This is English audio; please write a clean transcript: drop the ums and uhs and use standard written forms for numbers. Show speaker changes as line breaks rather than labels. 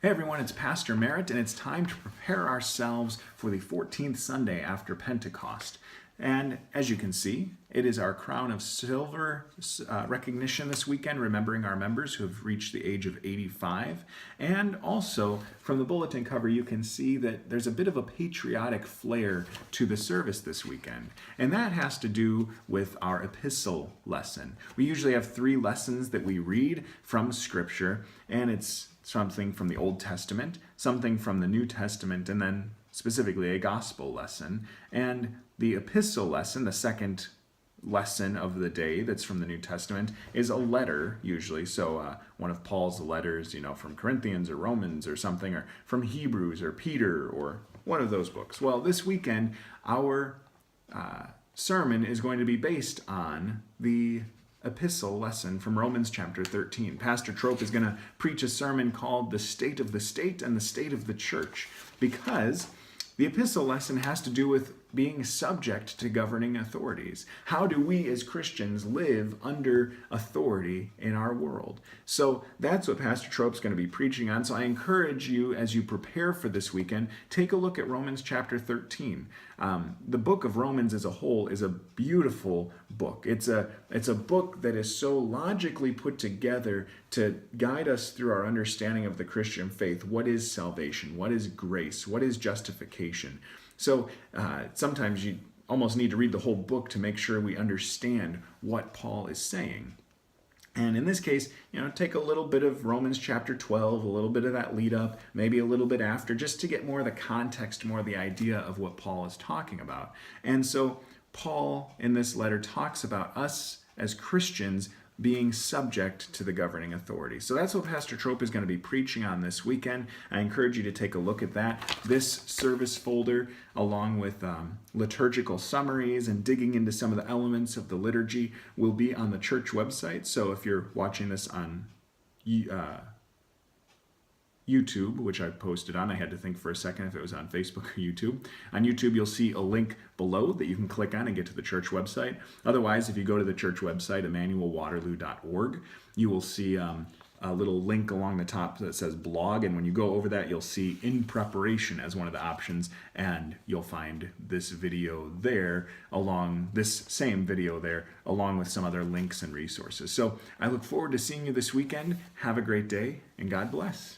Hey everyone, it's Pastor Merritt, and it's time to prepare ourselves for the 14th Sunday after Pentecost. And as you can see, it is our Crown of Silver recognition this weekend, remembering our members who have reached the age of 85. And also, from the bulletin cover, you can see that there's a bit of a patriotic flair to the service this weekend. And that has to do with our epistle lesson. We usually have 3 lessons that we read from Scripture, and it's something from the Old Testament, something from the New Testament, and then specifically a gospel lesson. And the epistle lesson, the second lesson of the day that's from the New Testament, is a letter usually. So one of Paul's letters, from Corinthians or Romans or something, or from Hebrews or Peter or one of those books. Well, this weekend, our sermon is going to be based on the epistle lesson from Romans chapter 13. Pastor Trope is going to preach a sermon called The State of the State and the State of the Church, because the epistle lesson has to do with being subject to governing authorities. How do we as Christians live under authority in our world? So that's what Pastor Trope's going to be preaching on. So I encourage you, as you prepare for this weekend, take a look at Romans chapter 13. The book of Romans as a whole is a beautiful book. It's a book that is so logically put together to guide us through our understanding of the Christian faith. What is salvation? What is grace? What is justification? So sometimes you almost need to read the whole book to make sure we understand what Paul is saying. And in this case, take a little bit of Romans chapter 12, a little bit of that lead up, maybe a little bit after, just to get more of the context, more of the idea of what Paul is talking about. And so Paul in this letter talks about us as Christians being subject to the governing authority. So that's what Pastor Trope is going to be preaching on this weekend. I encourage you to take a look at that. This service folder, along with liturgical summaries and digging into some of the elements of the liturgy, will be on the church website. So if you're watching this on YouTube, which I posted on. I had to think for a second if it was on Facebook or YouTube. On YouTube, you'll see a link below that you can click on and get to the church website. Otherwise, if you go to the church website, ImmanuelWaterloo.org, you will see a little link along the top that says blog, and when you go over that, you'll see in preparation as one of the options, and you'll find this video there, along with some other links and resources. So I look forward to seeing you this weekend. Have a great day, and God bless.